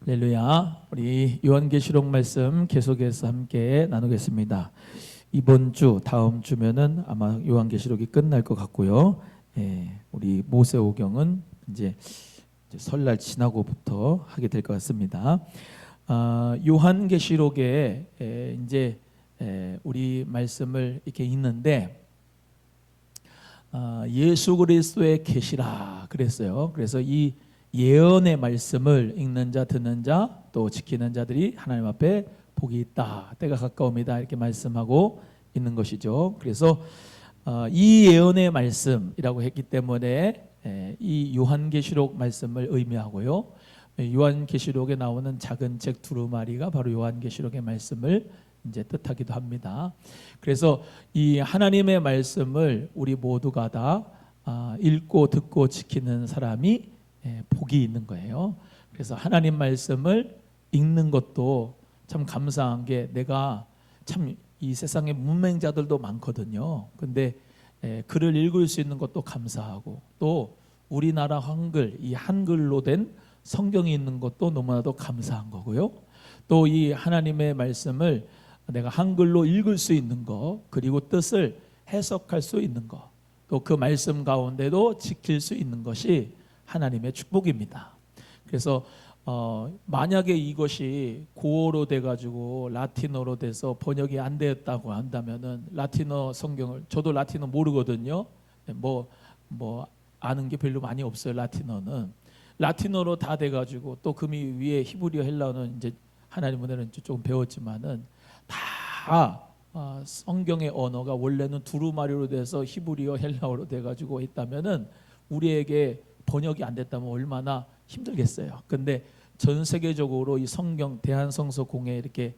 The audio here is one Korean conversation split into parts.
할렐루야. 우리 요한계시록 말씀 계속해서 함께 나누겠습니다. 이번 주 다음 주면은 아마 요한계시록이 끝날 것 같고요. 우리 모세오경은 이제 설날 지나고부터 하게 될 것 같습니다. 요한계시록에 이제 우리 말씀을 이렇게 읽는데 예수 그리스도의 계시라 그랬어요. 그래서 이 예언의 말씀을 읽는 자, 듣는 자, 또 지키는 자들이 하나님 앞에 복이 있다. 때가 가까움이다. 이렇게 말씀하고 있는 것이죠. 그래서 이 예언의 말씀이라고 했기 때문에 이 요한계시록 말씀을 의미하고요. 요한계시록에 나오는 작은 책 두루마리가 바로 요한계시록의 말씀을 이제 뜻하기도 합니다. 그래서 이 하나님의 말씀을 우리 모두가 다 읽고 듣고 지키는 사람이 복이 있는 거예요. 그래서 하나님 말씀을 읽는 것도 참 감사한 게 내가 참 이 세상에 문맹자들도 많거든요. 근데 글을 읽을 수 있는 것도 감사하고 또 우리나라 한글, 이 한글로 된 성경이 있는 것도 너무나도 감사한 거고요. 또 이 하나님의 말씀을 내가 한글로 읽을 수 있는 거, 그리고 뜻을 해석할 수 있는 거, 또 그 말씀 가운데도 지킬 수 있는 것이 하나님의 축복입니다. 그래서 만약에 이것이 고어로 돼가지고 라틴어로 돼서 번역이 안 되었다고 한다면은 라틴어 성경을 저도 라틴어 모르거든요. 뭐 아는 게 별로 많이 없어요. 라틴어는 라틴어로 다 돼가지고 또 그 위에 히브리어 헬라어는 이제 하나님 은혜는 조금 배웠지만은 다 성경의 언어가 원래는 두루마리로 돼서 히브리어 헬라어로 돼가지고 있다면은 우리에게 번역이 안 됐다면 얼마나 힘들겠어요. 근데 전 세계적으로 이 성경 대한성서 공회 이렇게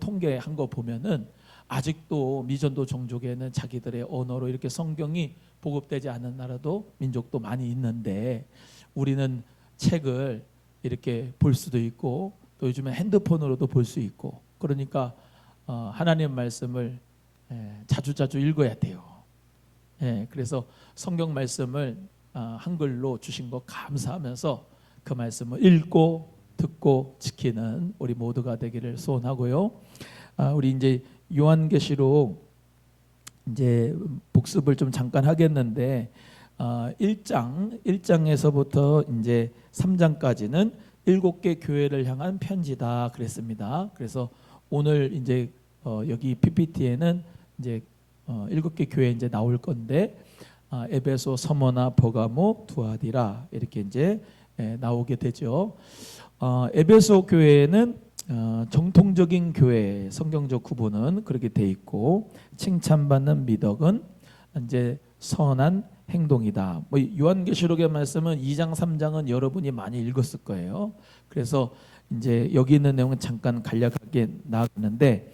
통계한 거 보면은 아직도 미전도 종족에는 자기들의 언어로 이렇게 성경이 보급되지 않은 나라도 민족도 많이 있는데 우리는 책을 이렇게 볼 수도 있고 또 요즘에 핸드폰으로도 볼 수 있고 그러니까 하나님 말씀을 자주자주 읽어야 돼요. 그래서 성경 말씀을 한글로 주신 거 감사하면서 그 말씀을 읽고 듣고 지키는 우리 모두가 되기를 소원하고요. 우리 이제 요한계시록 이제 복습을 좀 잠깐 하겠는데 1장에서부터 이제 3장까지는 7개 교회를 향한 편지다 그랬습니다. 그래서 오늘 이제 여기 PPT에는 이제 7개 교회 이제 나올 건데 에베소, 서머나, 버가모, 두아디라 이렇게 이제 나오게 되죠. 에베소 교회는 정통적인 교회 성경적 구분은 그렇게 돼 있고 칭찬받는 미덕은 이제 선한 행동이다. 뭐 요한계시록의 말씀은 2장, 3장은 여러분이 많이 읽었을 거예요. 그래서 이제 여기 있는 내용은 잠깐 간략하게 나가는데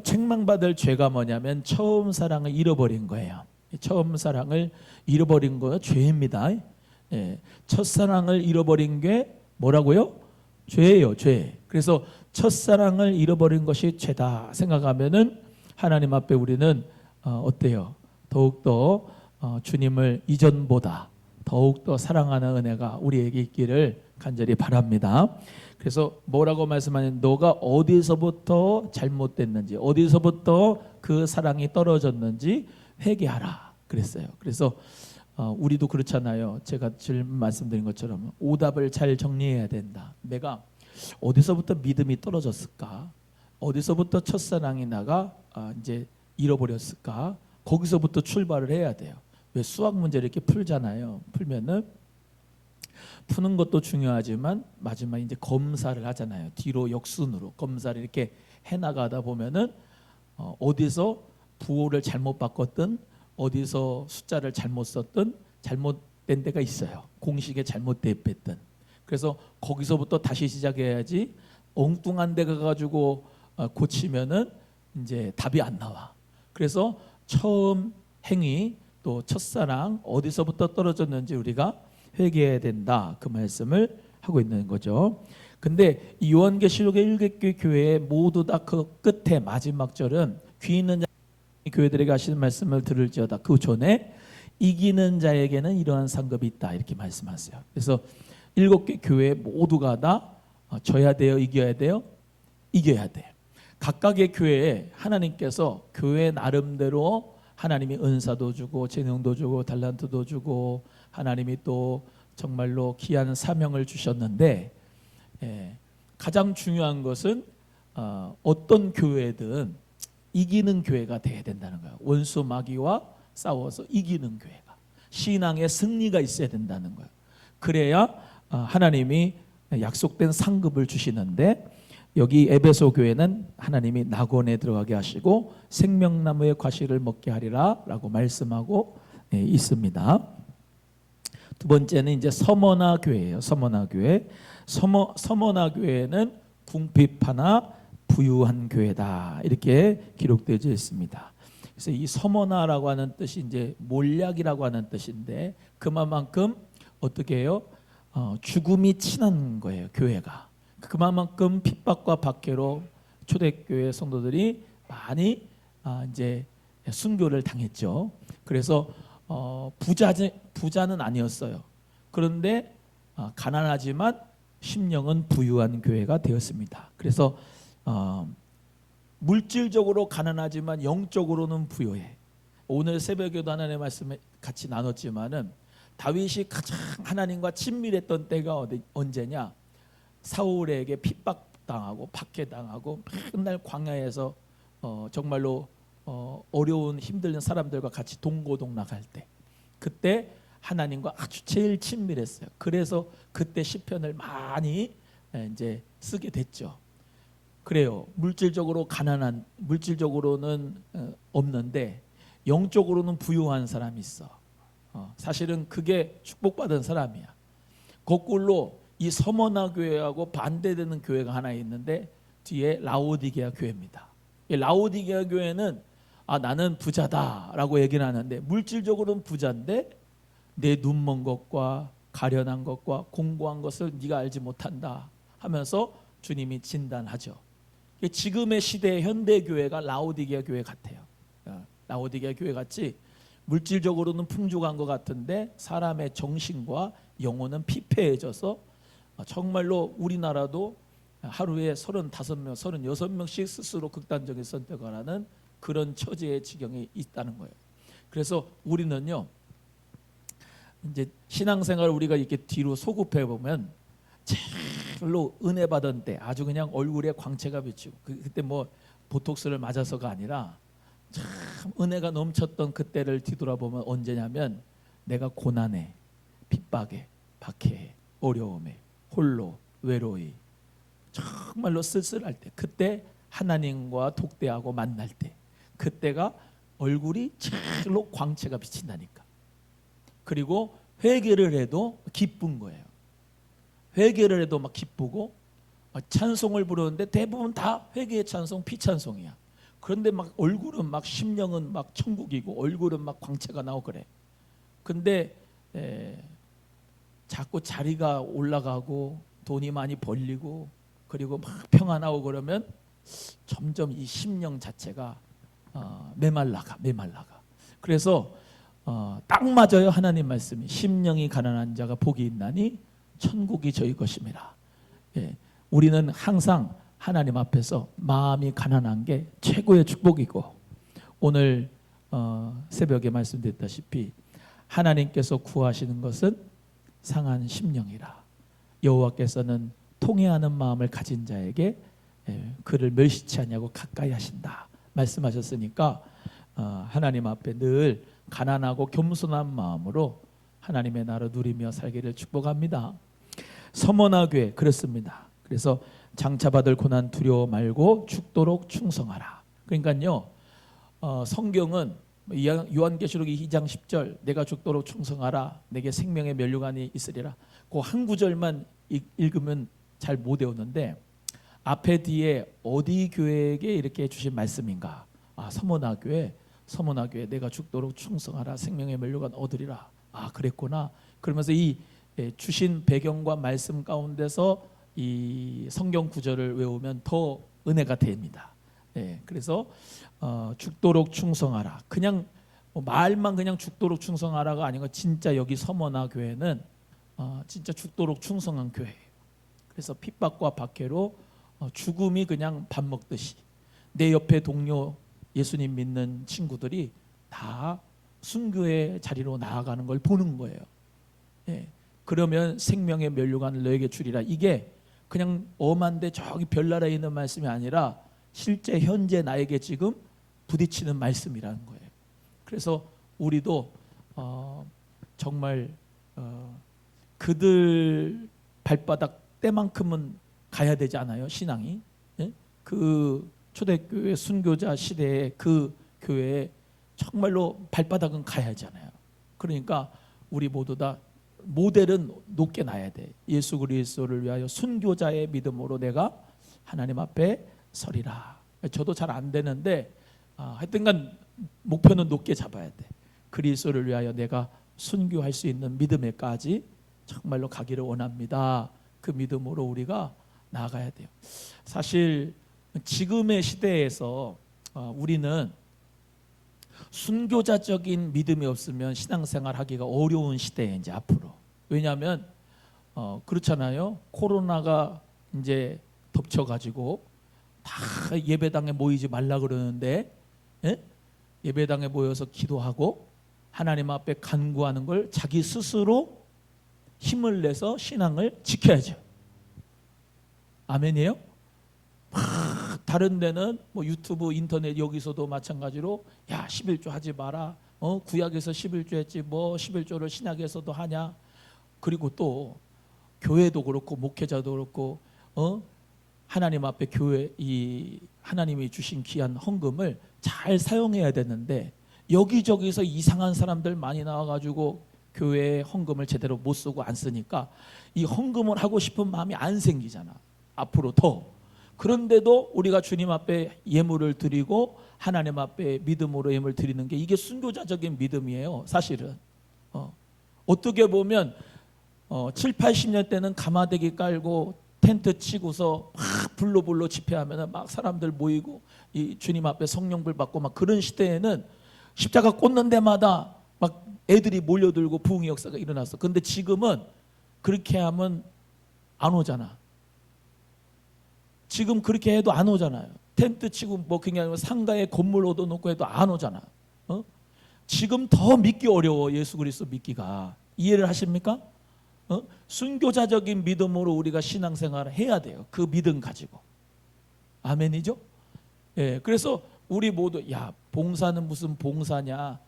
책망받을 죄가 뭐냐면 처음 사랑을 잃어버린 거예요. 처음 사랑을 잃어버린 거 죄입니다. 첫사랑을 잃어버린 게 뭐라고요? 죄예요, 죄. 그래서 첫사랑을 잃어버린 것이 죄다 생각하면은 하나님 앞에 우리는 어때요? 더욱더 주님을 이전보다 더욱더 사랑하는 은혜가 우리에게 있기를 간절히 바랍니다. 그래서 뭐라고 말씀하냐면 너가 어디서부터 잘못됐는지 어디서부터 그 사랑이 떨어졌는지 회개하라 그랬어요. 그래서 우리도 그렇잖아요. 제가 지금 말씀드린 것처럼 오답을 잘 정리해야 된다. 내가 어디서부터 믿음이 떨어졌을까? 어디서부터 첫사랑이 나가 이제 잃어버렸을까? 거기서부터 출발을 해야 돼요. 왜 수학 문제를 이렇게 풀잖아요. 풀면은 푸는 것도 중요하지만 마지막에 이제 검사를 하잖아요. 뒤로 역순으로 검사를 이렇게 해나가다 보면은 어디서 부호를 잘못 바꿨든 어디서 숫자를 잘못 썼든 잘못된 데가 있어요. 공식에 잘못 대입했든. 그래서 거기서부터 다시 시작해야지 엉뚱한 데 가가지고 고치면은 이제 답이 안 나와. 그래서 처음 행위 또 첫사랑 어디서부터 떨어졌는지 우리가 회개해야 된다. 그 말씀을 하고 있는 거죠. 근데 이 요한계시록의 7개 교회 모두 다 그 끝에 마지막 절은 귀 있는 자 교회들에게 하시는 말씀을 들을지어다. 그 전에 이기는 자에게는 이러한 상급이 있다 이렇게 말씀하세요. 그래서 7개 교회 모두가 다 져야 돼요, 이겨야 돼요? 이겨야 돼요. 각각의 교회에 하나님께서 교회 나름대로 하나님이 은사도 주고 재능도 주고 달란트도 주고 하나님이 또 정말로 귀한 사명을 주셨는데 가장 중요한 것은 어떤 교회든 이기는 교회가 돼야 된다는 거예요. 원수 마귀와 싸워서 이기는 교회가, 신앙의 승리가 있어야 된다는 거예요. 그래야 하나님이 약속된 상급을 주시는데, 여기 에베소 교회는 하나님이 낙원에 들어가게 하시고 생명나무의 과실을 먹게 하리라 라고 말씀하고 있습니다. 두 번째는 이제 서머나 교회예요. 서머나 교회. 서머나 교회는 궁핍하나 부유한 교회다 이렇게 기록되어 있습니다. 그래서 이 서머나라고 하는 뜻이 이제 몰약이라고 하는 뜻인데, 그만큼 어떻게 해요? 죽음이 친한 거예요, 교회가. 그만큼 핍박과 박해로 초대교회 성도들이 많이 이제 순교를 당했죠. 그래서 부자는 아니었어요. 그런데 가난하지만 심령은 부유한 교회가 되었습니다. 그래서 물질적으로 가난하지만 영적으로는 부유해. 오늘 새벽에도 하나님의 말씀을 같이 나눴지만은 다윗이 가장 하나님과 친밀했던 때가 언제냐? 사울에게 핍박당하고 박해당하고 맨날 광야에서 정말로 어려운 힘든 사람들과 같이 동고동락할 때, 그때 하나님과 아주 제일 친밀했어요. 그래서 그때 시편을 많이 이제 쓰게 됐죠. 그래요. 물질적으로는 없는데 영적으로는 부유한 사람이 있어. 사실은 그게 축복받은 사람이야. 거꾸로 이 서머나 교회하고 반대되는 교회가 하나 있는데, 뒤에 라오디게아 교회입니다. 이 라오디게아 교회는 나는 부자다라고 얘기를 하는데, 물질적으로는 부자인데 내 눈먼 것과 가련한 것과 공고한 것을 네가 알지 못한다 하면서 주님이 진단하죠. 지금의 시대의 현대 교회가 라오디게아 교회 같아요. 라오디게아 교회 같이 물질적으로는 풍족한 것 같은데 사람의 정신과 영혼은 피폐해져서 정말로 우리나라도 하루에 35명, 36명씩 스스로 극단적인 선택을 하는 그런 처지의 지경에 있다는 거예요. 그래서 우리는요, 이제 신앙생활 우리가 이렇게 뒤로 소급해 보면 제일로 은혜 받은 때 아주 그냥 얼굴에 광채가 비치고, 그때 뭐 보톡스를 맞아서가 아니라 참 은혜가 넘쳤던 그때를 뒤돌아보면 언제냐면, 내가 고난에, 핍박에, 박해에, 어려움에, 홀로, 외로이, 정말로 쓸쓸할 때, 그때 하나님과 독대하고 만날 때, 그때가 얼굴이 제일로 광채가 비친다니까. 그리고 회개를 해도 기쁜 거예요. 회개를 해도 막 기쁘고, 찬송을 부르는데 대부분 다 회개의 찬송, 피찬송이야. 그런데 막 얼굴은 막 심령은 막 천국이고 얼굴은 막 광채가 나오고 그래. 근데 자꾸 자리가 올라가고 돈이 많이 벌리고 그리고 막 평안하고 그러면 점점 이 심령 자체가 메말라가. 그래서 딱 맞아요. 하나님 말씀이 심령이 가난한 자가 복이 있나니 천국이 저희 것임이라. 우리는 항상 하나님 앞에서 마음이 가난한 게 최고의 축복이고, 오늘 새벽에 말씀드렸다시피 하나님께서 구하시는 것은 상한 심령이라. 여호와께서는 통회하는 마음을 가진 자에게 그를 멸시치 않냐고 가까이 하신다 말씀하셨으니까, 하나님 앞에 늘 가난하고 겸손한 마음으로 하나님의 나라 누리며 살기를 축복합니다. 서머나 교회 그렇습니다. 그래서 장차받을 고난 두려워 말고 죽도록 충성하라. 그러니까요, 성경은 요한계시록 2장 10절 내가 죽도록 충성하라, 내게 생명의 면류관이 있으리라, 그 한 구절만 읽으면 잘 못 외우는데, 앞에 뒤에 어디 교회에게 이렇게 주신 말씀인가? 서머나 교회 내가 죽도록 충성하라, 생명의 면류관 얻으리라. 그랬구나. 그러면서 이 주신 배경과 말씀 가운데서 이 성경 구절을 외우면 더 은혜가 됩니다. 그래서 죽도록 충성하라. 그냥 말만 그냥 죽도록 충성하라가 아니고 진짜 여기 서머나 교회는 진짜 죽도록 충성한 교회예요. 그래서 핍박과 박해로 죽음이 그냥 밥 먹듯이 내 옆에 동료 예수님 믿는 친구들이 다 순교의 자리로 나아가는 걸 보는 거예요. 예. 그러면 생명의 면류관을 너에게 주리라. 이게 그냥 엄한데 저기 별나라에 있는 말씀이 아니라 실제 현재 나에게 지금 부딪히는 말씀이라는 거예요. 그래서 우리도 정말 그들 발바닥 때만큼은 가야 되지 않아요? 신앙이. 예? 그 초대교회 순교자 시대에 그 교회에 정말로 발바닥은 가야 하잖아요. 그러니까 우리 모두 다 모델은 높게 놔야 돼. 예수 그리스도를 위하여 순교자의 믿음으로 내가 하나님 앞에 서리라. 저도 잘 안 되는데 하여튼간 목표는 높게 잡아야 돼. 그리스도를 위하여 내가 순교할 수 있는 믿음에까지 정말로 가기를 원합니다. 그 믿음으로 우리가 나아가야 돼요. 사실 지금의 시대에서 우리는 순교자적인 믿음이 없으면 신앙생활 하기가 어려운 시대에 이제 앞으로. 왜냐하면 그렇잖아요. 코로나가 이제 덮쳐가지고 다 예배당에 모이지 말라 그러는데, 예? 예배당에 모여서 기도하고 하나님 앞에 간구하는 걸 자기 스스로 힘을 내서 신앙을 지켜야죠. 아멘이에요? 다른 데는 뭐 유튜브, 인터넷 여기서도 마찬가지로 야 11조 하지 마라. 구약에서 11조 했지 뭐 11조를 신약에서도 하냐. 그리고 또 교회도 그렇고 목회자도 그렇고 하나님 앞에 교회 이 하나님이 주신 귀한 헌금을 잘 사용해야 되는데 여기저기서 이상한 사람들 많이 나와가지고 교회에 헌금을 제대로 못 쓰고 안 쓰니까 이 헌금을 하고 싶은 마음이 안 생기잖아. 앞으로 더. 그런데도 우리가 주님 앞에 예물을 드리고 하나님 앞에 믿음으로 예물을 드리는 게 이게 순교자적인 믿음이에요. 사실은 어떻게 보면 7, 80년 때는 가마대기 깔고 텐트 치고서 막 불로 집회하면 막 사람들 모이고 이 주님 앞에 성령불 받고 막 그런 시대에는 십자가 꽂는 데마다 막 애들이 몰려들고 부흥의 역사가 일어났어. 근데 지금은 그렇게 하면 안 오잖아. 지금 그렇게 해도 안 오잖아요. 텐트 치고 뭐 그냥 상가에 건물 얻어놓고 해도 안 오잖아. 지금 더 믿기 어려워. 예수 그리스도 믿기가. 이해를 하십니까? 순교자적인 믿음으로 우리가 신앙생활을 해야 돼요. 그 믿음 가지고. 아멘이죠? 예, 그래서 우리 모두 야 봉사는 무슨 봉사냐?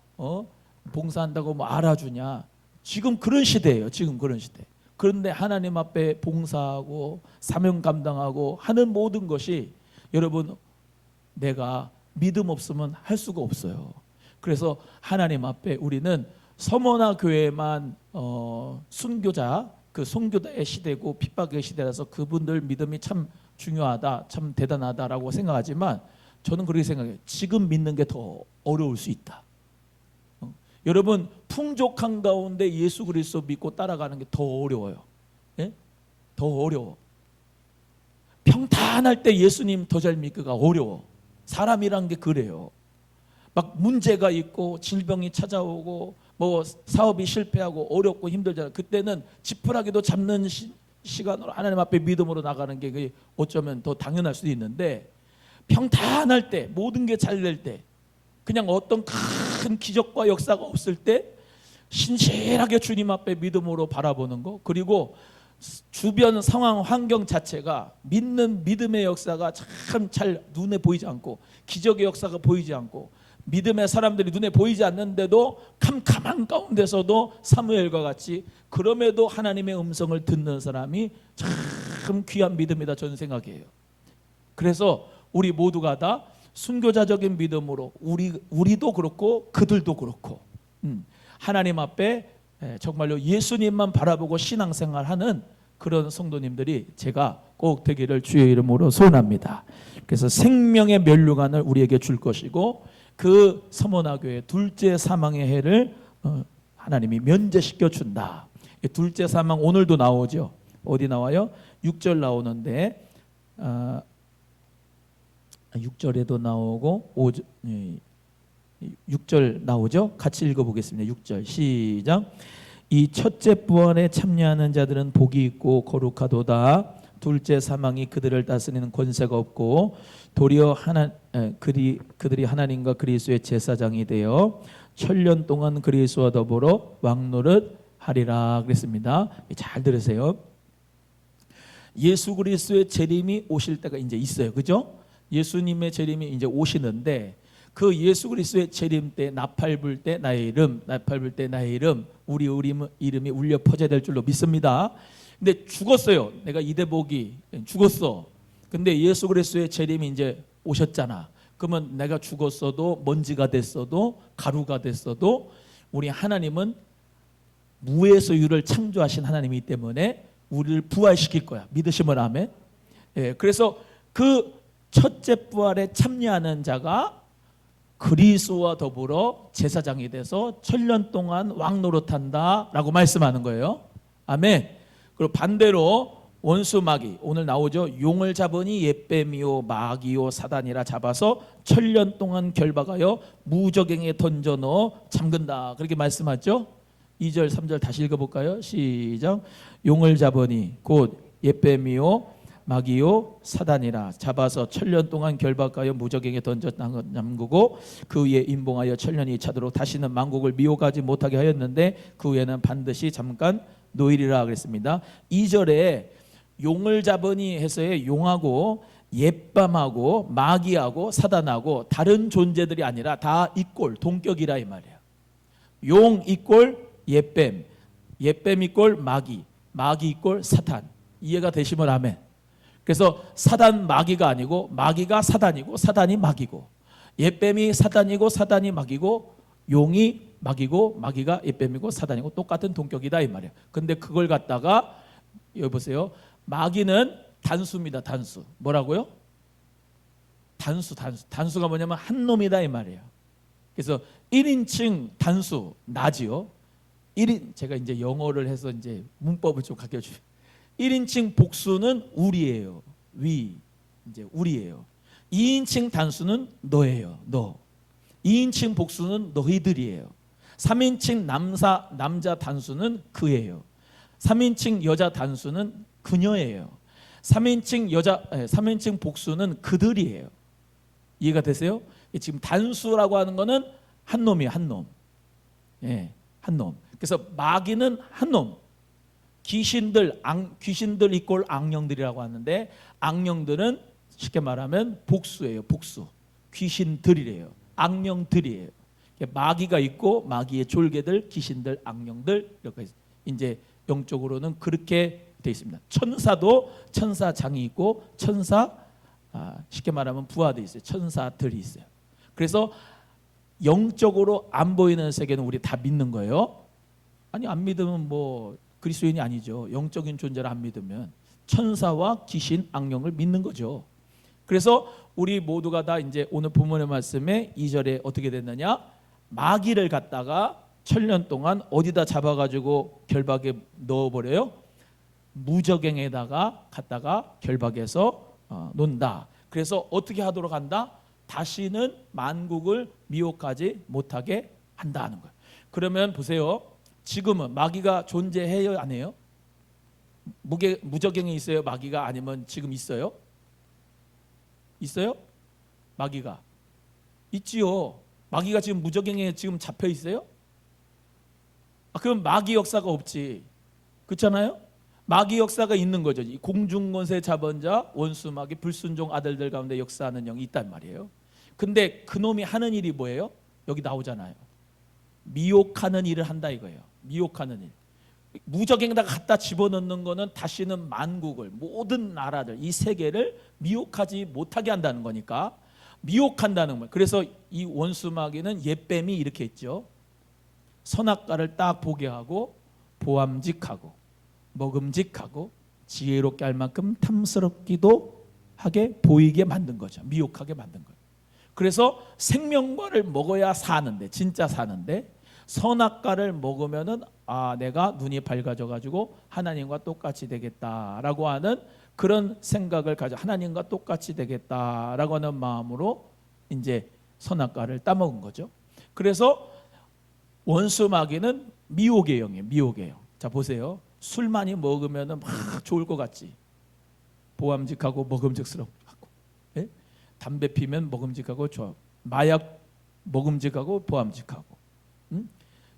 봉사한다고 뭐 알아주냐? 지금 그런 시대예요. 지금 그런 시대. 그런데 하나님 앞에 봉사하고 사명 감당하고 하는 모든 것이 여러분 내가 믿음 없으면 할 수가 없어요. 그래서 하나님 앞에 우리는 서머나 교회만 순교자 그 순교자의 시대고 핍박의 시대라서 그분들 믿음이 참 중요하다, 참 대단하다라고 생각하지만 저는 그렇게 생각해요. 지금 믿는 게 더 어려울 수 있다. 여러분 풍족한 가운데 예수 그리스도 믿고 따라가는 게 더 어려워요. 예? 더 어려워. 평탄할 때 예수님 더 잘 믿기가 어려워. 사람이란 게 그래요. 막 문제가 있고 질병이 찾아오고 뭐 사업이 실패하고 어렵고 힘들잖아요. 그때는 지푸라기도 잡는 시간으로 하나님 앞에 믿음으로 나가는 게 어쩌면 더 당연할 수도 있는데 평탄할 때 모든 게 잘 될 때 그냥 어떤 큰 기적과 역사가 없을 때 신실하게 주님 앞에 믿음으로 바라보는 거 그리고 주변 상황 환경 자체가 믿는 믿음의 역사가 참 잘 눈에 보이지 않고 기적의 역사가 보이지 않고 믿음의 사람들이 눈에 보이지 않는데도 캄캄한 가운데서도 사무엘과 같이 그럼에도 하나님의 음성을 듣는 사람이 참 귀한 믿음이다 저는 생각해요. 그래서 우리 모두가 다 순교자적인 믿음으로 우리도 그렇고 그들도 그렇고 하나님 앞에 정말로 예수님만 바라보고 신앙생활하는 그런 성도님들이 제가 꼭 되기를 주의 이름으로 소원합니다. 그래서 생명의 면류관을 우리에게 줄 것이고 그 서머나 교회 둘째 사망의 해를 하나님이 면제시켜 준다. 둘째 사망 오늘도 나오죠. 어디 나와요? 6절 나오는데 6절에도 나오고 6절 나오죠? 같이 읽어보겠습니다. 6절 시작. 이 첫째 부활에 참여하는 자들은 복이 있고 거룩하도다. 둘째 사망이 그들을 다스리는 권세가 없고 도리어 그들이 하나님과 그리스도의 제사장이 되어 천년 동안 그리스도와 더불어 왕노릇 하리라 그랬습니다. 잘 들으세요. 예수 그리스도의 재림이 오실 때가 이제 있어요. 그죠? 예수님의 재림이 이제 오시는데 그 예수 그리스도의 재림 때 나팔 불 때 나의 이름, 나팔 불 때 나의 이름, 우리 이름이 울려 퍼져야 될 줄로 믿습니다. 근데 죽었어요. 내가 이대복이 죽었어. 근데 예수 그리스도의 재림이 이제 오셨잖아. 그러면 내가 죽었어도 먼지가 됐어도 가루가 됐어도 우리 하나님은 무에서 유를 창조하신 하나님이기 때문에 우리를 부활시킬 거야. 믿으시면 아멘. 예, 그래서 그 첫째 부활에 참여하는 자가 그리스도와 더불어 제사장이 돼서 천년 동안 왕노릇한다라고 말씀하는 거예요. 아멘. 그리고 반대로 원수 마귀 오늘 나오죠. 용을 잡으니 옛뱀이요 마귀요 사단이라 잡아서 천년 동안 결박하여 무저갱에 던져 넣어 잠근다. 그렇게 말씀하죠. 2절 3절 다시 읽어볼까요? 시작. 용을 잡으니 곧 옛뱀이요 마귀요 사단이라 잡아서 천년 동안 결박하여 무저갱에 던져 잠그고 그 위에 임봉하여 천년이 차도록 다시는 만국을 미혹하지 못하게 하였는데 그 후에는 반드시 잠깐 노일이라 그랬습니다. 2절에 용을 잡으니 해서의 용하고 옛밤하고 마귀하고 사단하고 다른 존재들이 아니라 다 이꼴 동격이라 이 말이에요. 용 이꼴 옛뱀, 옛뱀 이꼴 마귀, 마귀 이꼴 사탄. 이해가 되시면 아멘. 그래서 사단 마귀가 아니고 마귀가 사단이고 사단이 마귀고 옛뱀이 사단이고 사단이 마귀고 용이 마귀고 마귀가 옛뱀이고 사단이고 똑같은 동격이다 이 말이에요. 근데 그걸 갖다가 여기 보세요. 마귀는 단수입니다. 단수. 뭐라고요? 단수가 뭐냐면 한 놈이다 이 말이에요. 그래서 1인칭 단수 나지요. 1인 제가 이제 영어를 해서 이제 문법을 좀 가르쳐 주세요. 1인칭 복수는 우리예요. 이제 우리예요. 2인칭 단수는 너예요. 너. 2인칭 복수는 너희들이에요. 3인칭 남자 단수는 그예요. 3인칭 여자 단수는 그녀예요. 3인칭 복수는 그들이에요. 이해가 되세요? 지금 단수라고 하는 거는 한 놈이에요. 한 놈. 예, 한 놈. 그래서 마귀는 한 놈. 귀신들 이꼴 악령들이라고 하는데 악령들은 쉽게 말하면 복수예요. 복수. 귀신들이래요. 악령들이에요. 마귀가 있고 마귀의 졸개들, 귀신들, 악령들 이렇게 이제 영적으로는 그렇게 되어 있습니다. 천사도 천사장이 있고 쉽게 말하면 부하도 있어요. 천사들이 있어요. 그래서 영적으로 안 보이는 세계는 우리 다 믿는 거예요. 아니 안 믿으면 뭐 그리스도인이 아니죠. 영적인 존재를 안 믿으면 천사와 귀신, 악령을 믿는 거죠. 그래서 우리 모두가 다 이제 오늘 본문의 말씀에 2절에 어떻게 됐느냐? 마귀를 갖다가 천년 동안 어디다 잡아가지고 결박에 넣어버려요? 무저갱에다가 갖다가 결박해서 논다. 그래서 어떻게 하도록 한다? 다시는 만국을 미혹하지 못하게 한다는 거예요. 그러면 보세요. 지금은 마귀가 존재해요, 안 해요? 무저갱에 있어요, 마귀가? 아니면 지금 있어요? 있어요? 마귀가 있지요. 마귀가 지금 무저갱에 지금 잡혀 있어요? 그럼 마귀 역사가 없지. 그렇잖아요? 마귀 역사가 있는 거죠. 이 공중권세 자본자, 원수 마귀, 불순종 아들들 가운데 역사하는 영이 있단 말이에요. 근데 그놈이 하는 일이 뭐예요? 여기 나오잖아요. 미혹하는 일을 한다 이거예요. 미혹하는 일. 무적행에다가 갖다 집어넣는 거는 다시는 만국을, 모든 나라들, 이 세계를 미혹하지 못하게 한다는 거니까 미혹한다는 거예요. 그래서 이 원수 마귀는 옛뱀이 이렇게 있죠. 선악과를 딱 보게 하고 보암직하고 먹음직하고 지혜롭게 할 만큼 탐스럽기도 하게 보이게 만든 거죠. 미혹하게 만든 거예요. 그래서 생명과를 먹어야 사는데, 진짜 사는데, 선악과를 먹으면은 내가 눈이 밝아져 가지고 하나님과 똑같이 되겠다라고 하는 그런 생각을 가져, 하나님과 똑같이 되겠다라고 하는 마음으로 이제 선악과를 따먹은 거죠. 그래서 원수 마귀는 미혹의 영이에요. 미혹의 영. 자 보세요. 술 많이 먹으면 막 좋을 것 같지. 보암직하고 먹음직스럽고. 예? 담배 피면 먹음직하고 좋아. 마약 먹음직하고 보암직하고.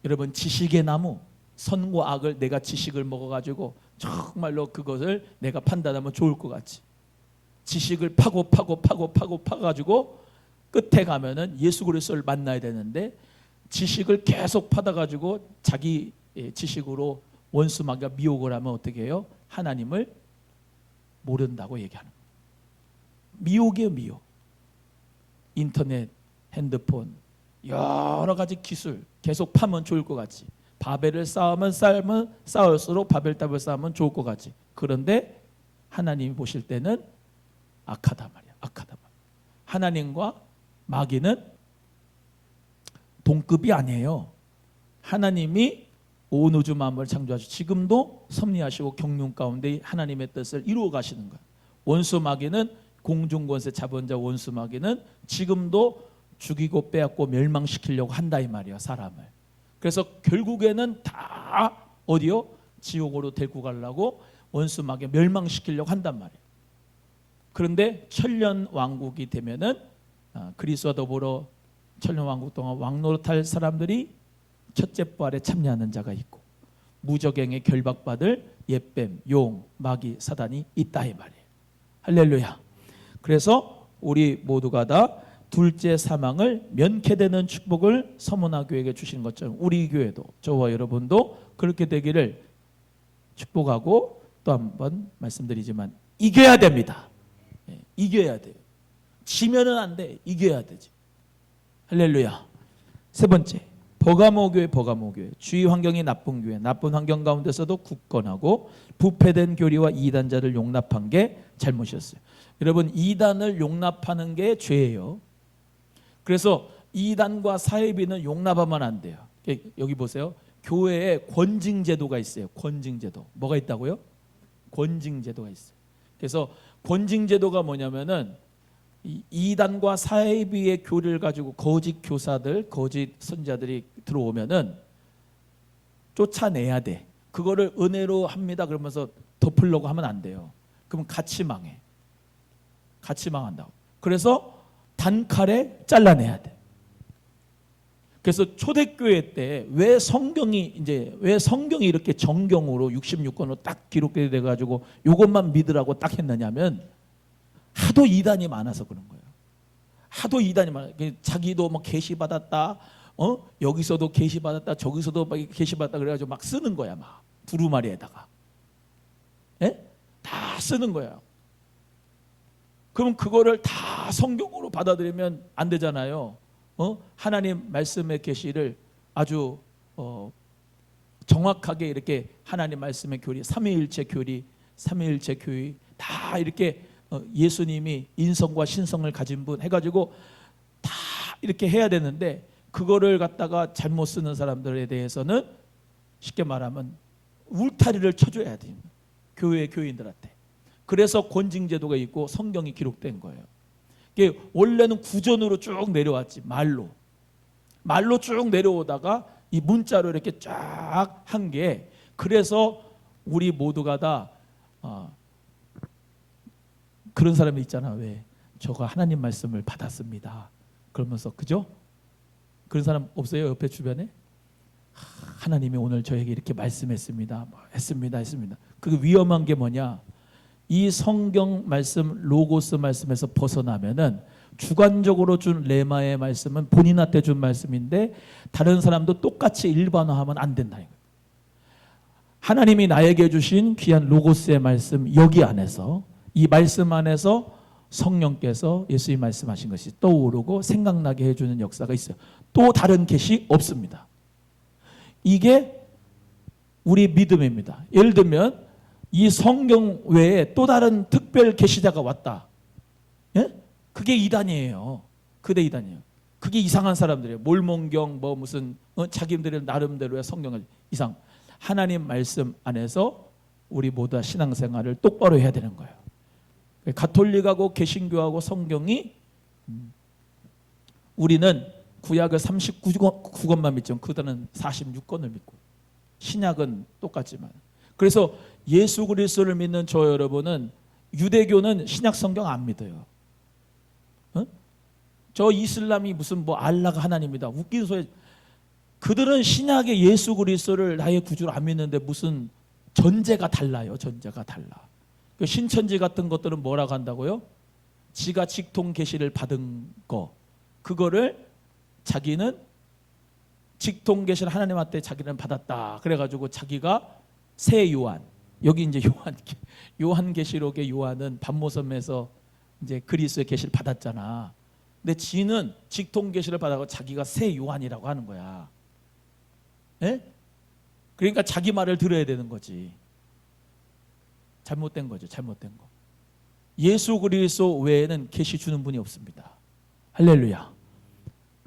여러분 지식의 나무, 선과 악을 내가 지식을 먹어가지고 정말로 그것을 내가 판단하면 좋을 것 같지. 지식을 파가지고 끝에 가면은 예수 그리스도를 만나야 되는데 지식을 계속 파다가지고 자기 지식으로 원수 마귀가 미혹을 하면 어떻게 해요? 하나님을 모른다고 얘기하는 거예요. 미혹이에요, 미혹. 인터넷, 핸드폰, 여러 가지 기술 계속 파면 좋을 것 같지. 바벨을 쌓을수록 바벨탑을 쌓으면 좋을 것 같지. 그런데 하나님이 보실 때는 악하다 말이야. 악하다 말이야. 하나님과 마귀는 동급이 아니에요. 하나님이 온 우주 만물을 창조하시고 지금도 섭리하시고 경륜 가운데 하나님의 뜻을 이루어 가시는 거예요. 원수 마귀는 공중권세 자본자 원수 마귀는 지금도 죽이고 빼앗고 멸망시키려고 한다 이 말이에요. 사람을. 그래서 결국에는 다 어디요? 지옥으로 데리고 가려고 원수 마귀 멸망시키려고 한단 말이에요. 그런데 천년 왕국이 되면은 그리스도와 더불어 천년 왕국 동안 왕노릇할 사람들이 첫째 부활에 참여하는 자가 있고 무적행에 결박받을 옛뱀, 용, 마귀, 사단이 있다 이 말이에요. 할렐루야. 그래서 우리 모두가 다 둘째 사망을 면케되는 축복을 서문화 교회에게 주신 것처럼 우리 교회도 저와 여러분도 그렇게 되기를 축복하고 또 한 번 말씀드리지만 이겨야 됩니다. 이겨야 돼요. 지면은 안 돼. 이겨야 되지. 할렐루야. 세 번째, 버가모 교회. 주위 환경이 나쁜 교회, 나쁜 환경 가운데서도 굳건하고 부패된 교리와 이단자를 용납한 게 잘못이었어요. 여러분, 이단을 용납하는 게 죄예요. 그래서 이단과 사이비는 용납하면 안 돼요. 여기 보세요. 교회에 권징제도가 있어요. 권징제도. 뭐가 있다고요? 권징제도가 있어요. 그래서 권징제도가 뭐냐면은 이단과 사이비의 교리를 가지고 거짓 교사들, 거짓 선자들이 들어오면은 쫓아내야 돼. 그거를 은혜로 합니다. 그러면서 덮으려고 하면 안 돼요. 그럼 같이 망해. 같이 망한다고. 그래서 단칼에 잘라내야 돼. 그래서 초대교회 때 왜 성경이 이렇게 정경으로 66권으로 딱 기록돼 가지고 이것만 믿으라고 딱 했느냐면 하도 이단이 많아서 그런 거예요. 하도 이단이 많아. 자기도 뭐 계시 받았다. 여기서도 계시 받았다. 저기서도 막 계시 받았다. 그래가지고 막 쓰는 거야. 막 두루마리에다가. 예? 다 쓰는 거야. 그럼 그거를 다 성경으로 받아들이면 안 되잖아요. 하나님 말씀의 계시를 아주 정확하게 이렇게 하나님 말씀의 교리, 삼위일체 교리, 삼위일체 교리 다 이렇게 예수님이 인성과 신성을 가진 분 해가지고 다 이렇게 해야 되는데 그거를 갖다가 잘못 쓰는 사람들에 대해서는 쉽게 말하면 울타리를 쳐줘야 돼요. 교회 교인들한테. 그래서 권징제도가 있고 성경이 기록된 거예요. 이게 원래는 구전으로 쭉 내려왔지. 말로 쭉 내려오다가 이 문자로 이렇게 쫙 한 게 그래서 우리 모두가 다 그런 사람이 있잖아. 왜? 저가 하나님 말씀을 받았습니다. 그러면서 그죠? 그런 사람 없어요? 옆에 주변에? 하나님이 오늘 저에게 이렇게 말씀했습니다. 했습니다. 그게 위험한 게 뭐냐? 이 성경 말씀, 로고스 말씀에서 벗어나면은 주관적으로 준 레마의 말씀은 본인한테 준 말씀인데 다른 사람도 똑같이 일반화하면 안 된다. 하나님이 나에게 주신 귀한 로고스의 말씀 여기 안에서 이 말씀 안에서 성령께서 예수님 말씀하신 것이 떠오르고 생각나게 해주는 역사가 있어요. 또 다른 계시 없습니다. 이게 우리 믿음입니다. 예를 들면 이 성경 외에 또 다른 특별 계시자가 왔다. 예? 그게 이단이에요. 그게 이단이에요. 그게 이상한 사람들이에요. 몰몬경 뭐 무슨 자기들의 나름대로의 성경을 이상. 하나님 말씀 안에서 우리 모두 다 신앙생활을 똑바로 해야 되는 거예요. 가톨릭하고 개신교하고 성경이 우리는 구약을 39권만 믿지만 그들은 46권을 믿고 신약은 똑같지만 그래서 예수 그리스도를 믿는 저 여러분은 유대교는 신약 성경 안 믿어요. 어? 저 이슬람이 무슨 뭐 알라가 하나님이다 웃기는 소리. 그들은 신약의 예수 그리스도를 나의 구주로 안 믿는데 무슨 전제가 달라요. 전제가 달라. 그 신천지 같은 것들은 뭐라고 한다고요? 지가 직통 계시를 받은 거 그거를 자기는 직통 계시를 하나님한테 자기는 받았다. 그래가지고 자기가 새 요한 여기 이제 요한 계시록의 요한은 반모섬에서 이제 그리스도의 계시를 받았잖아. 근데 지는 직통 계시를 받아서 자기가 새 요한이라고 하는 거야. 예? 그러니까 자기 말을 들어야 되는 거지. 잘못된 거죠. 잘못된 거. 예수 그리스도 외에는 계시 주는 분이 없습니다. 할렐루야.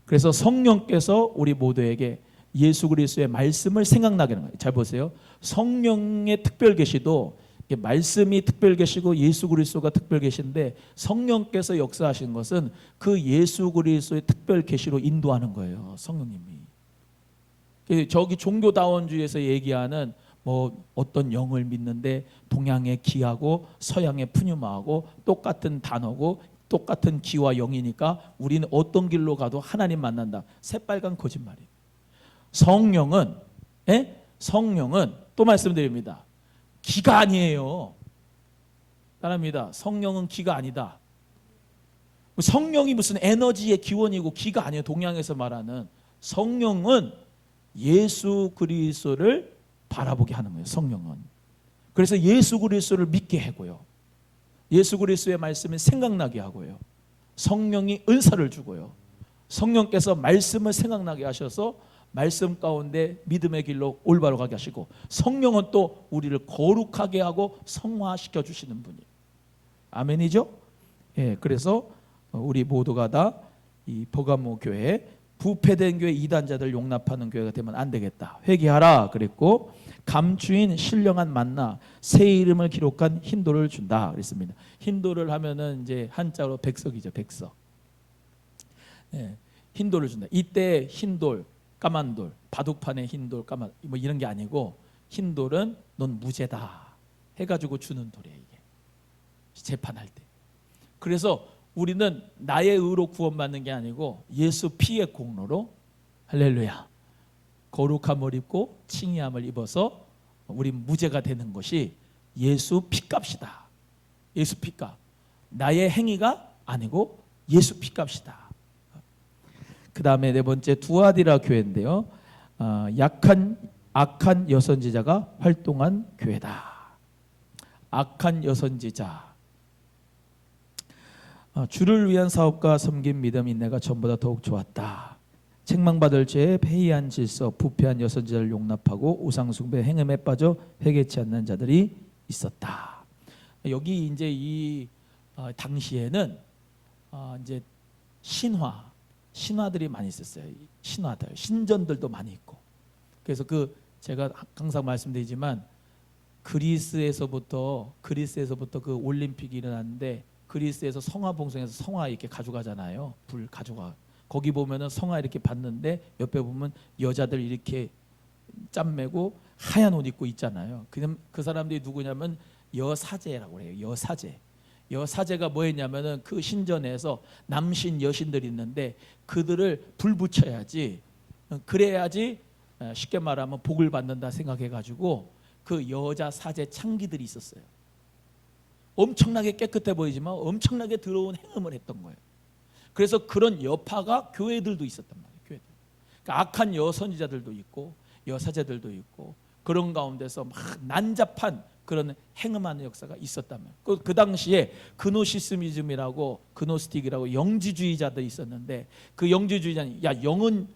그래서 성령께서 우리 모두에게 예수 그리스도의 말씀을 생각나게 하는 거예요. 잘 보세요. 성령의 특별 계시도 말씀이 특별 계시고 예수 그리스도가 특별 계신데 성령께서 역사하신 것은 그 예수 그리스도의 특별 계시로 인도하는 거예요. 성령님이. 저기 종교다원주의에서 얘기하는 뭐 어떤 영을 믿는데 동양의 기하고 서양의 푸뉴마하고 똑같은 단어고 똑같은 기와 영이니까 우리는 어떤 길로 가도 하나님 만난다. 새빨간 거짓말이에요. 성령은 또 말씀드립니다. 기가 아니에요. 따라합니다. 성령은 기가 아니다. 성령이 무슨 에너지의 기원이고 기가 아니에요. 동양에서 말하는 성령은 예수 그리스도를 바라보게 하는 거예요. 성령은. 그래서 예수 그리스도를 믿게 하고요. 예수 그리스도의 말씀을 생각나게 하고요. 성령이 은사를 주고요. 성령께서 말씀을 생각나게 하셔서 말씀 가운데 믿음의 길로 올바로 가게 하시고 성령은 또 우리를 거룩하게 하고 성화시켜 주시는 분이에요. 아멘이죠? 예, 그래서 우리 모두가 다 이 버가모 교회 부패된 교회 이단자들 용납하는 교회가 되면 안 되겠다. 회개하라 그랬고 감추인 신령한 만나 새 이름을 기록한 흰돌을 준다 그랬습니다. 흰돌을 하면은 이제 한자로 백석이죠. 백석. 예, 흰돌을 준다. 이때 흰돌, 까만돌, 바둑판에 흰돌, 까만 뭐 이런 게 아니고 흰돌은 넌 무죄다 해가지고 주는 돌이에요. 이게 재판할 때. 그래서 우리는 나의 의로 구원받는 게 아니고 예수 피의 공로로 할렐루야 거룩함을 입고 칭의함을 입어서 우리 무죄가 되는 것이 예수 피값이다. 예수 피값. 나의 행위가 아니고 예수 피값이다. 그 다음에 네 번째 두아디라 교회인데요. 악한 여선지자가 활동한 교회다. 악한 여선지자. 주를 위한 사업과 섬긴 믿음 인내가 전보다 더욱 좋았다. 책망받을 죄에 패이한 질서, 부패한 여선지자를 용납하고 우상숭배 행음에 빠져 회개치 않는 자들이 있었다. 여기 이제 이 당시에는 이제 신화들이 많이 있었어요. 신화들, 신전들도 많이 있고. 그래서 제가 항상 말씀드리지만 그리스에서부터 그 올림픽이 일어났는데 그리스에서 성화 봉송에서 성화 이렇게 가져가잖아요. 불 가져가. 거기 보면은 성화 이렇게 받는데 옆에 보면 여자들 이렇게 짬매고 하얀 옷 입고 있잖아요. 그 사람들이 누구냐면 여사제라고 해요. 여사제. 여사제가 뭐했냐면은 그 신전에서 남신 여신들이 있는데 그들을 불 붙여야지 그래야지 쉽게 말하면 복을 받는다 생각해가지고 그 여자 사제 창기들이 있었어요. 엄청나게 깨끗해 보이지만 엄청나게 더러운 행음을 했던 거예요. 그래서 그런 여파가 교회들도 있었단 말이에요. 교회들. 그러니까 악한 여선지자들도 있고 여사제들도 있고 그런 가운데서 막 난잡한 그런 행음하는 역사가 있었다면 그 당시에 그노시스미즘이라고 그노스틱이라고 영지주의자들이 있었는데 그 영지주의자는 야 영은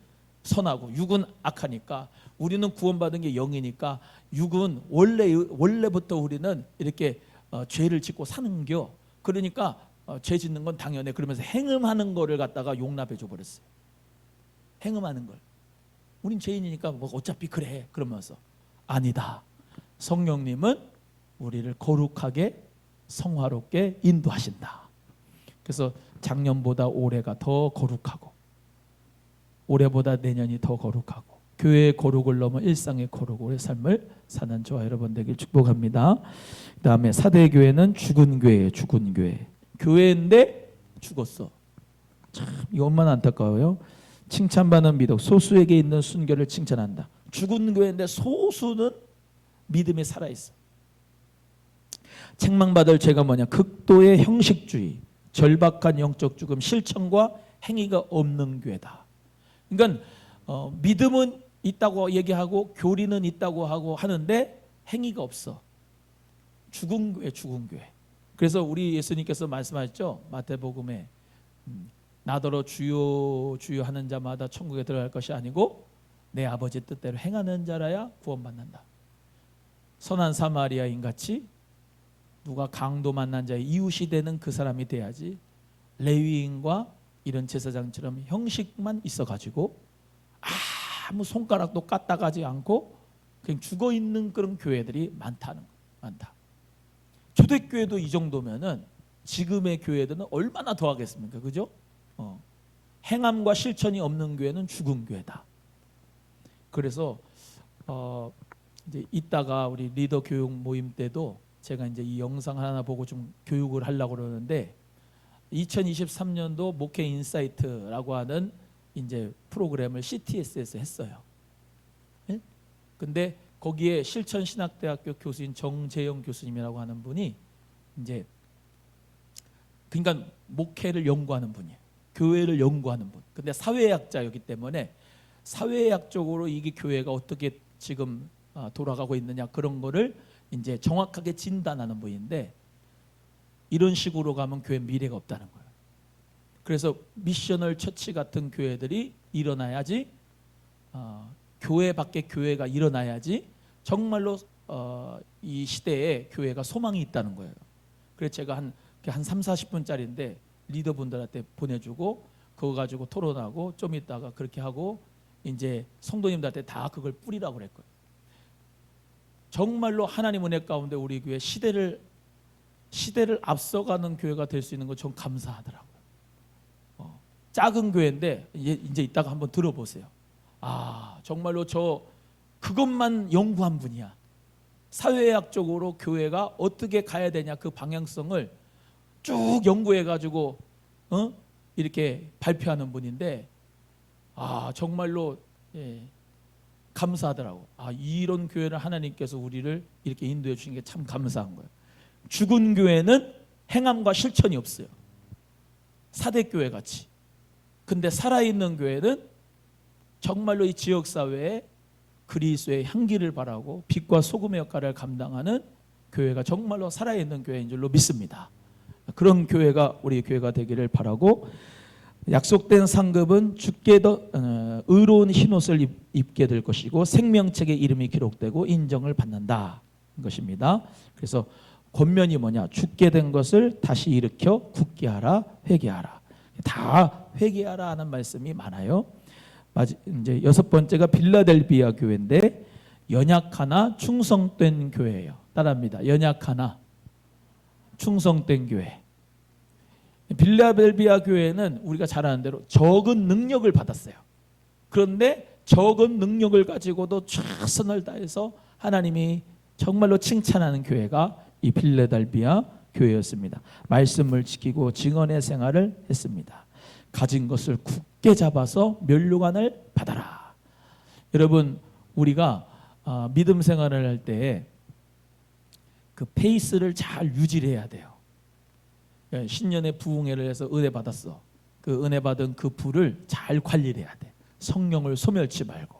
선하고 육은 악하니까 우리는 구원받은 게 영이니까 육은 원래부터 우리는 이렇게 죄를 짓고 사는겨. 그러니까 죄 짓는 건 당연해. 그러면서 행음하는 거를 갖다가 용납해 줘 버렸어요. 행음하는 걸. 우린 죄인이니까 뭐 어차피 그래. 그러면서 아니다. 성령님은 우리를 거룩하게 성화롭게 인도하신다. 그래서 작년보다 올해가 더 거룩하고 올해보다 내년이 더 거룩하고 교회의 거룩을 넘어 일상의 거룩의 삶을 사는 저와 여러분 되길 축복합니다. 그 다음에 사대교회는 죽은 교회예요. 죽은 교회. 교회인데 죽었어. 참 이것만 안타까워요. 칭찬받는 미덕, 소수에게 있는 순결을 칭찬한다. 죽은 교회인데 소수는 믿음이 살아있어. 책망받을 죄가 뭐냐? 극도의 형식주의, 절박한 영적 죽음, 실천과 행위가 없는 교회다. 그러니까 믿음은 있다고 얘기하고 교리는 있다고 하고 하는데 행위가 없어. 죽은 교회, 죽은 교회. 그래서 우리 예수님께서 말씀하셨죠. 마태복음에 나더러 주여 주여 하는 자마다 천국에 들어갈 것이 아니고 내 아버지 뜻대로 행하는 자라야 구원받는다. 선한 사마리아인 같이 누가 강도 만난 자의 이웃이 되는 그 사람이 돼야지, 레위인과 이런 제사장처럼 형식만 있어가지고 아무 손가락도 까딱하지 않고 그냥 죽어있는 그런 교회들이 많다. 초대교회도 이 정도면은 지금의 교회들은 얼마나 더 하겠습니까? 그죠? 행함과 실천이 없는 교회는 죽은 교회다. 그래서 이제 이따가 우리 리더 교육 모임 때도 제가 이제 이 영상 하나 보고 좀 교육을 하려고 그러는데 2023년도 목회 인사이트라고 하는 이제 프로그램을 CTS에서 했어요. 예? 근데 거기에 실천신학대학교 교수인 정재영 교수님이라고 하는 분이 이제 그러니까 목회를 연구하는 분이에요. 교회를 연구하는 분. 근데 사회학자이기 때문에 사회학적으로 이게 교회가 어떻게 지금 돌아가고 있느냐 그런 거를 이제 정확하게 진단하는 분인데 이런 식으로 가면 교회 미래가 없다는 거예요. 그래서 미셔널 처치 같은 교회들이 일어나야지, 교회 밖에 교회가 일어나야지 정말로 이 시대에 교회가 소망이 있다는 거예요. 그래서 제가 한 3, 40분짜리인데 리더분들한테 보내주고 그거 가지고 토론하고 좀 있다가 그렇게 하고 이제 성도님들한테 다 그걸 뿌리라고 그랬고요. 정말로 하나님 은혜 가운데 우리 교회 시대를 앞서가는 교회가 될 수 있는 거 전 감사하더라고요. 작은 교회인데 이제 이따가 한번 들어보세요. 정말로 저 그것만 연구한 분이야. 사회학적으로 교회가 어떻게 가야 되냐 그 방향성을 쭉 연구해가지고 이렇게 발표하는 분인데 정말로 감사하더라고. 이런 교회를 하나님께서 우리를 이렇게 인도해 주신 게 참 감사한 거예요. 죽은 교회는 행함과 실천이 없어요. 사대교회 같이. 근데 살아있는 교회는 정말로 이 지역사회에 그리스도의 향기를 바라고 빛과 소금의 역할을 감당하는 교회가 정말로 살아있는 교회인 줄로 믿습니다. 그런 교회가 우리 교회가 되기를 바라고, 약속된 상급은 주께 더 의로운 흰옷을 입게 될 것이고 생명책에 이름이 기록되고 인정을 받는다 것입니다. 그래서 권면이 뭐냐? 죽게 된 것을 다시 일으켜 굳게 하라, 회개하라. 다 회개하라 하는 말씀이 많아요. 이제 6번째가 빌라델비아 교회인데 연약하나 충성된 교회예요. 따라합니다. 연약하나 충성된 교회. 빌라델비아 교회는 우리가 잘 아는 대로 적은 능력을 받았어요. 그런데 적은 능력을 가지고도 최선을 다해서 하나님이 정말로 칭찬하는 교회가 이 빌라델비아 교회였습니다. 말씀을 지키고 증언의 생활을 했습니다. 가진 것을 굳게 잡아서 면류관을 받아라. 여러분, 우리가 믿음 생활을 할 때 그 페이스를 잘 유지를 해야 돼요. 신년에 부흥회를 해서 은혜 받았어. 그 은혜 받은 그 불을 잘 관리를 해야 돼. 성령을 소멸치 말고.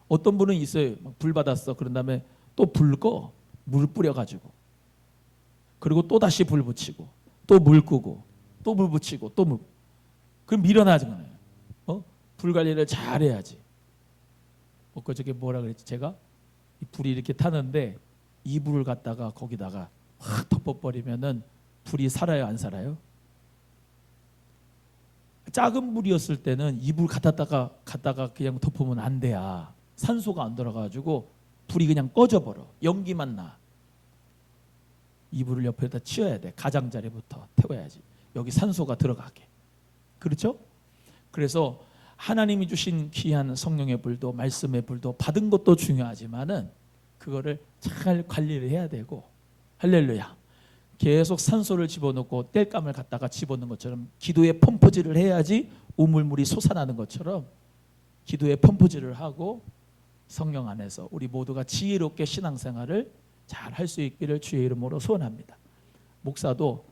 어떤 분은 있어요. 불 받았어. 그런 다음에 또 불 꺼. 물 뿌려가지고. 그리고 또 다시 불 붙이고. 또 물 끄고. 또 불 붙이고. 또 물. 그럼 밀어나잖아요. 불 관리를 잘 해야지. 그저께 뭐라 그랬지? 제가 이 불이 이렇게 타는데 이 불을 갖다가 거기다가 확 덮어버리면은 불이 살아요, 안 살아요? 작은 불이었을 때는 이 불 갖다가 그냥 덮으면 안 돼야. 산소가 안 들어가지고 불이 그냥 꺼져버려. 연기만 나. 이 불을 옆에다 치워야 돼. 가장자리부터 태워야지. 여기 산소가 들어가게. 그렇죠? 그래서 하나님이 주신 귀한 성령의 불도 말씀의 불도 받은 것도 중요하지만은 그거를 잘 관리를 해야 되고, 할렐루야. 계속 산소를 집어넣고 땔감을 갖다가 집어넣는 것처럼 기도에 펌프질을 해야지 우물물이 솟아나는 것처럼 기도에 펌프질을 하고 성령 안에서 우리 모두가 지혜롭게 신앙생활을 잘 할 수 있기를 주의 이름으로 소원합니다. 목사도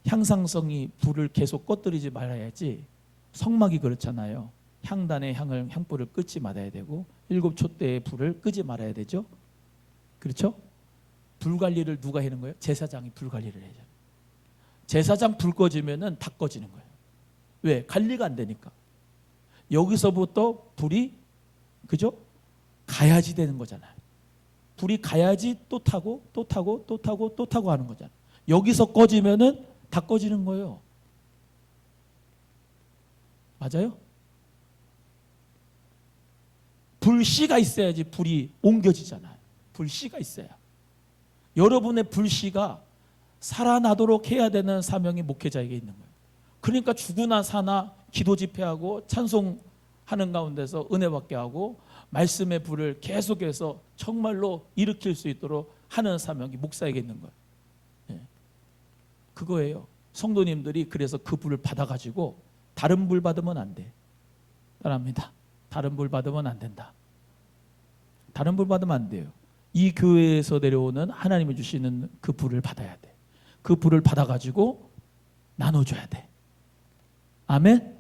향상성이 불을 계속 꺼뜨리지 말아야지, 성막이 그렇잖아요. 향단의 향불을 끄지 말아야 되고 7 촛대의 불을 끄지 말아야 되죠. 그렇죠? 불 관리를 누가 하는 거예요? 제사장이 불 관리를 해요. 제사장 불 꺼지면은 다 꺼지는 거예요. 왜? 관리가 안 되니까. 여기서부터 불이, 그죠? 가야지 되는 거잖아요. 불이 가야지 또 타고 또 타고 또 타고 또 타고 하는 거잖아요. 여기서 꺼지면은 다 꺼지는 거예요. 맞아요? 불씨가 있어야지 불이 옮겨지잖아요. 불씨가 있어야. 여러분의 불씨가 살아나도록 해야 되는 사명이 목회자에게 있는 거예요. 그러니까 죽으나 사나 기도 집회하고 찬송하는 가운데서 은혜 받게 하고 말씀의 불을 계속해서 정말로 일으킬 수 있도록 하는 사명이 목사에게 있는 거예요. 예. 그거예요. 성도님들이 그래서 그 불을 받아가지고 다른 불 받으면 안 돼. 따라합니다. 다른 불 받으면 안 된다. 다른 불 받으면 안 돼요. 이 교회에서 내려오는 하나님이 주시는 그 불을 받아야 돼. 그 불을 받아가지고 나눠줘야 돼. 아멘?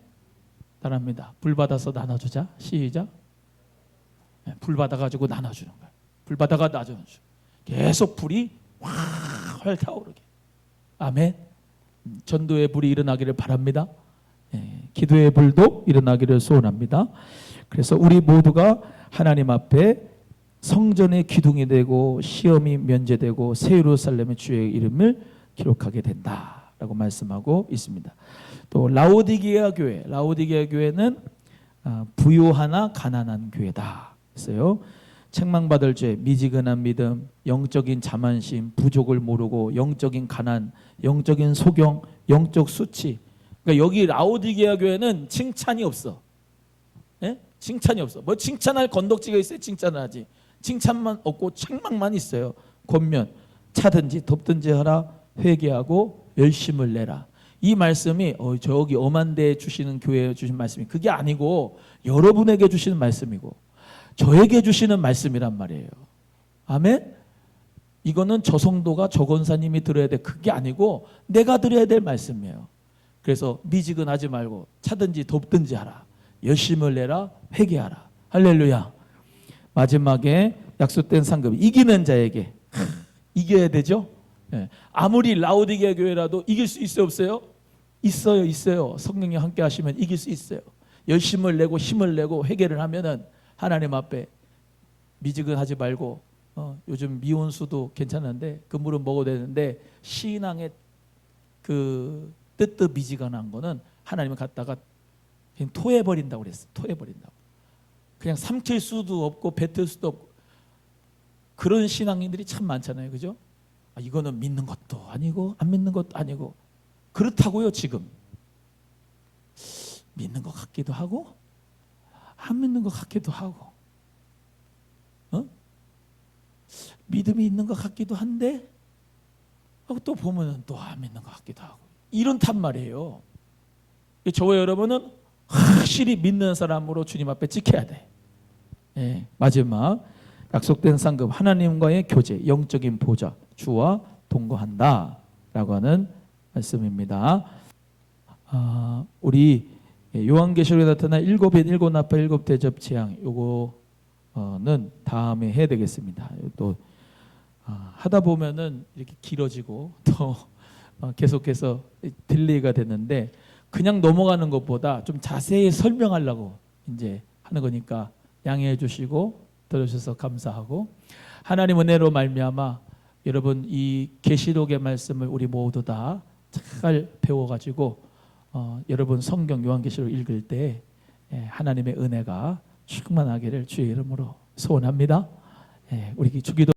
따라합니다. 불 받아서 나눠주자. 시작. 불 받아가지고 나눠주는 거야. 불 받아가 나눠주는 거야. 계속 불이 활 타오르게. 아멘. 전도의 불이 일어나기를 바랍니다. 기도의 불도 일어나기를 소원합니다. 그래서 우리 모두가 하나님 앞에 성전의 기둥이 되고 시험이 면제되고 새 예루살렘의 주의 이름을 기록하게 된다라고 말씀하고 있습니다. 또 라오디게아 교회는 부요하나 가난한 교회다 했어요. 책망받을 죄, 미지근한 믿음, 영적인 자만심, 부족을 모르고 영적인 가난, 영적인 소경, 영적 수치. 그러니까 여기 라오디게아 교회는 칭찬이 없어. 예? 칭찬이 없어. 뭐 칭찬할 건덕지가 있어야 칭찬을 하지. 칭찬만 없고 책망만 있어요. 권면, 차든지 덥든지 하라, 회개하고 열심을 내라. 이 말씀이 저기 엄한 데 주시는 교회에 주신 말씀이 그게 아니고 여러분에게 주시는 말씀이고 저에게 주시는 말씀이란 말이에요. 아멘? 이거는 저 성도가 저 권사님이 들어야 돼. 그게 아니고 내가 들어야 될 말씀이에요. 그래서 미지근하지 말고 차든지 덥든지 하라. 열심을 내라. 회개하라. 할렐루야. 마지막에 약속된 상급 이기는 자에게 이겨야 되죠. 예. 아무리 라오디게아 교회라도 이길 수 있어요 없어요? 있어요. 성령이 함께 하시면 이길 수 있어요. 열심을 내고 힘을 내고 회개를 하면은 하나님 앞에 미지근하지 말고 요즘 미온수도 괜찮은데 그 물은 먹어도 되는데 신앙의 그 뜨뜻미지근한 거는 하나님을 갖다가 그냥 토해버린다고 그랬어요. 토해버린다고. 그냥 삼킬 수도 없고 뱉을 수도 없고 그런 신앙인들이 참 많잖아요. 그죠? 이거는 믿는 것도 아니고 안 믿는 것도 아니고 그렇다고요. 지금 믿는 것 같기도 하고 안 믿는 것 같기도 하고 믿음이 있는 것 같기도 한데 또 보면은 또 안 믿는 것 같기도 하고 이런단 말이에요. 저와 여러분은 확실히 믿는 사람으로 주님 앞에 지켜야 돼. 예, 마지막 약속된 상급 하나님과의 교제 영적인 보좌 주와 동거한다라고 하는 말씀입니다. 우리 요한계시록에 나타난 7인 7나팔 7대접 재앙 요거는 다음에 해야 되겠습니다. 또 하다 보면은 이렇게 길어지고 또 계속해서 딜레이가 됐는데 그냥 넘어가는 것보다 좀 자세히 설명하려고 이제 하는 거니까 양해해 주시고 들어주셔서 감사하고 하나님 은혜로 말미암아 여러분 이 계시록의 말씀을 우리 모두 다 잘 배워가지고 여러분 성경 요한계시록 읽을 때 하나님의 은혜가 충만하기를 주의 이름으로 소원합니다. 우리 주기도